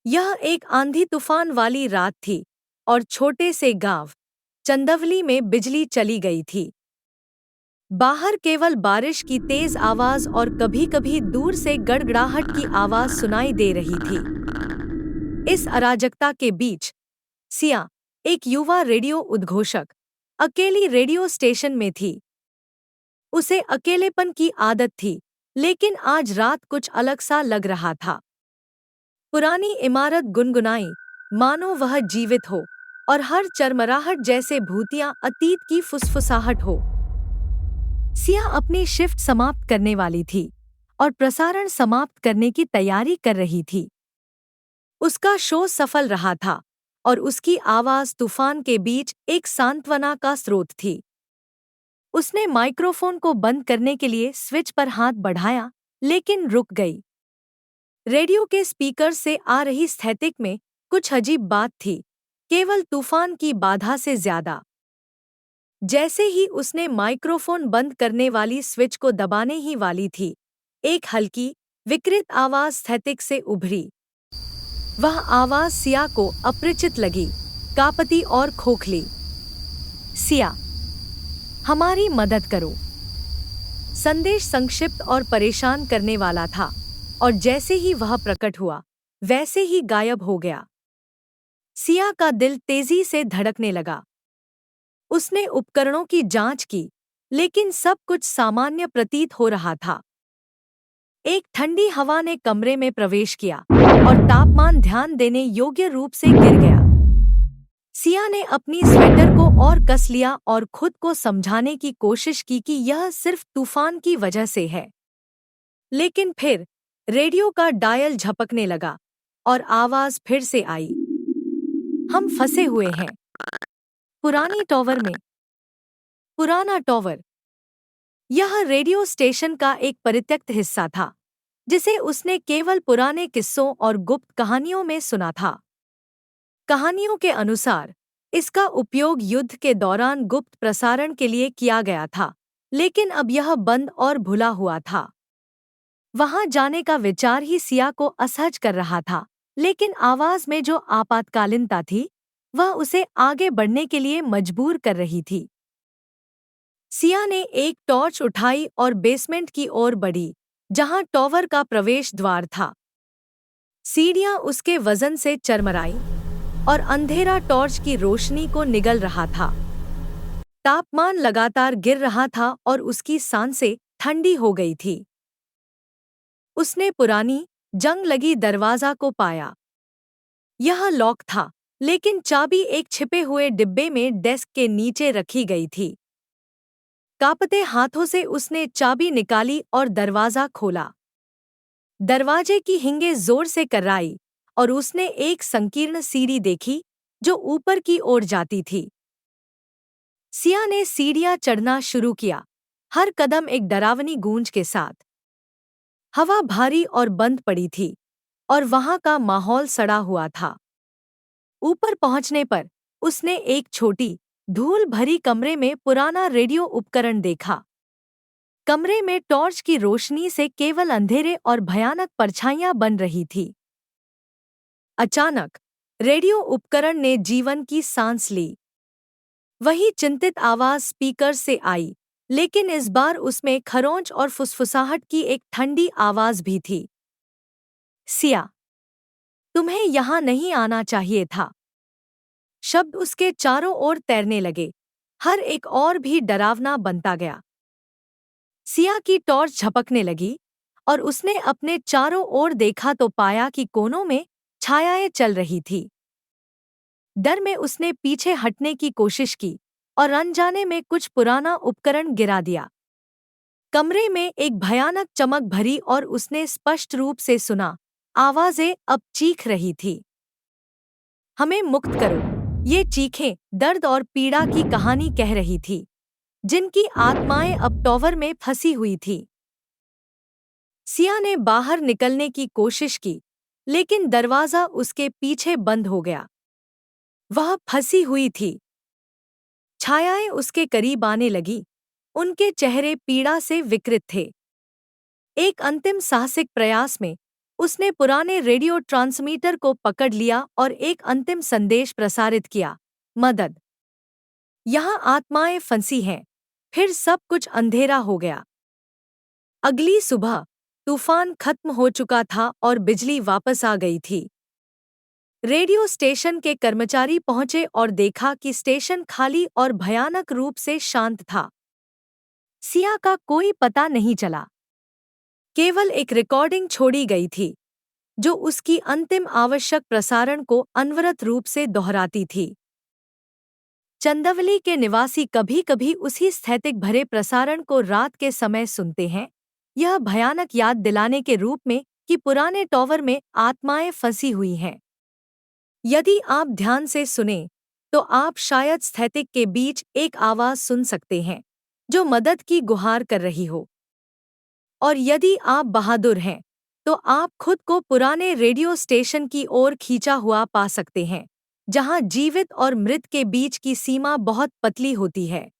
यह एक आंधी तूफान वाली रात थी और छोटे से गांव चंदवली में बिजली चली गई थी। बाहर केवल बारिश की तेज आवाज और कभी-कभी दूर से गड़गड़ाहट की आवाज सुनाई दे रही थी। इस अराजकता के बीच सिया, एक युवा रेडियो उद्घोषक, अकेली रेडियो स्टेशन में थी। उसे अकेलेपन की आदत थी, लेकिन आज रात कुछ अलग सा लग रहा था। पुरानी इमारत गुनगुनाई, मानो वह जीवित हो, और हर चरमराहट जैसे भूतिया अतीत की फुसफुसाहट हो। सिया अपनी शिफ्ट समाप्त करने वाली थी और प्रसारण समाप्त करने की तैयारी कर रही थी। उसका शो सफल रहा था और उसकी आवाज तूफान के बीच एक सांत्वना का स्रोत थी। उसने माइक्रोफोन को बंद करने के लिए स्विच पर हाथ बढ़ाया, लेकिन रुक गई। रेडियो के स्पीकर से आ रही स्थैतिक में कुछ अजीब बात थी, केवल तूफान की बाधा से ज्यादा। जैसे ही उसने माइक्रोफोन बंद करने वाली स्विच को दबाने ही वाली थी, एक हल्की, विकृत आवाज स्थैतिक से उभरी। वह आवाज सिया को अपरिचित लगी, कांपती और खोखली। सिया, हमारी मदद करो। संदेश संक्षिप्त और परेशान करने वाला था, और जैसे ही वह प्रकट हुआ, वैसे ही गायब हो गया। सिया का दिल तेजी से धड़कने लगा। उसने उपकरणों की जांच की, लेकिन सब कुछ सामान्य प्रतीत हो रहा था। एक ठंडी हवा ने कमरे में प्रवेश किया और तापमान ध्यान देने योग्य रूप से गिर गया। सिया ने अपनी स्वेटर को और कस लिया और खुद को समझाने की कोशिश की कि यह सिर्फ तूफान की वजह से है। लेकिन फिर रेडियो का डायल झपकने लगा और आवाज फिर से आई। हम फंसे हुए हैं पुरानी टॉवर में। पुराना टॉवर, यह रेडियो स्टेशन का एक परित्यक्त हिस्सा था, जिसे उसने केवल पुराने किस्सों और गुप्त कहानियों में सुना था। कहानियों के अनुसार इसका उपयोग युद्ध के दौरान गुप्त प्रसारण के लिए किया गया था, लेकिन अब यह बंद और भुला हुआ था। वहां जाने का विचार ही सिया को असहज कर रहा था, लेकिन आवाज में जो आपातकालीनता थी, वह उसे आगे बढ़ने के लिए मजबूर कर रही थी। सिया ने एक टॉर्च उठाई और बेसमेंट की ओर बढ़ी, जहां टॉवर का प्रवेश द्वार था। सीढ़ियां उसके वजन से चरमराई और अंधेरा टॉर्च की रोशनी को निगल रहा था। तापमान लगातार गिर रहा था और उसकी सांसें ठंडी हो गई थी। उसने पुरानी, जंग लगी दरवाजा को पाया। यह लॉक था, लेकिन चाबी एक छिपे हुए डिब्बे में डेस्क के नीचे रखी गई थी। कांपते हाथों से उसने चाबी निकाली और दरवाजा खोला। दरवाजे की हिंगे जोर से कर्राई और उसने एक संकीर्ण सीढ़ी देखी, जो ऊपर की ओर जाती थी। सिया ने सीढ़ियां चढ़ना शुरू किया, हर कदम एक डरावनी गूंज के साथ। हवा भारी और बंद पड़ी थी, और वहां का माहौल सड़ा हुआ था। ऊपर पहुंचने पर उसने एक छोटी, धूल भरी कमरे में पुराना रेडियो उपकरण देखा। कमरे में टॉर्च की रोशनी से केवल अंधेरे और भयानक परछाइयां बन रही थी। अचानक रेडियो उपकरण ने जीवन की सांस ली। वही चिंतित आवाज स्पीकर से आई, लेकिन इस बार उसमें खरोंच और फुसफुसाहट की एक ठंडी आवाज भी थी। सिया, तुम्हें यहां नहीं आना चाहिए था। शब्द उसके चारों ओर तैरने लगे, हर एक और भी डरावना बनता गया। सिया की टॉर्च झपकने लगी और उसने अपने चारों ओर देखा तो पाया कि कोनों में छायाएं चल रही थी। डर में उसने पीछे हटने की कोशिश की और अनजाने में कुछ पुराना उपकरण गिरा दिया। कमरे में एक भयानक चमक भरी और उसने स्पष्ट रूप से सुना, आवाजें अब चीख रही थी। हमें मुक्त करो। ये चीखें दर्द और पीड़ा की कहानी कह रही थी, जिनकी आत्माएं अब टॉवर में फंसी हुई थी। सिया ने बाहर निकलने की कोशिश की, लेकिन दरवाजा उसके पीछे बंद हो गया। वह फंसी हुई थी। छायाएं उसके करीब आने लगी, उनके चेहरे पीड़ा से विकृत थे। एक अंतिम साहसिक प्रयास में उसने पुराने रेडियो ट्रांसमीटर को पकड़ लिया और एक अंतिम संदेश प्रसारित किया, मदद! यहाँ आत्माएं फंसी हैं। फिर सब कुछ अंधेरा हो गया। अगली सुबह तूफान खत्म हो चुका था और बिजली वापस आ गई थी। रेडियो स्टेशन के कर्मचारी पहुंचे और देखा कि स्टेशन खाली और भयानक रूप से शांत था। सिया का कोई पता नहीं चला। केवल एक रिकॉर्डिंग छोड़ी गई थी, जो उसकी अंतिम आवश्यक प्रसारण को अनवरत रूप से दोहराती थी। चंदवली के निवासी कभी-कभी उसी स्थैतिक भरे प्रसारण को रात के समय सुनते हैं, यह भयानक याद दिलाने के रूप में कि पुराने टॉवर में आत्माएं फंसी हुई हैं। यदि आप ध्यान से सुनें, तो आप शायद स्थैतिक के बीच एक आवाज सुन सकते हैं, जो मदद की गुहार कर रही हो। और यदि आप बहादुर हैं, तो आप खुद को पुराने रेडियो स्टेशन की ओर खींचा हुआ पा सकते हैं, जहां जीवित और मृत के बीच की सीमा बहुत पतली होती है।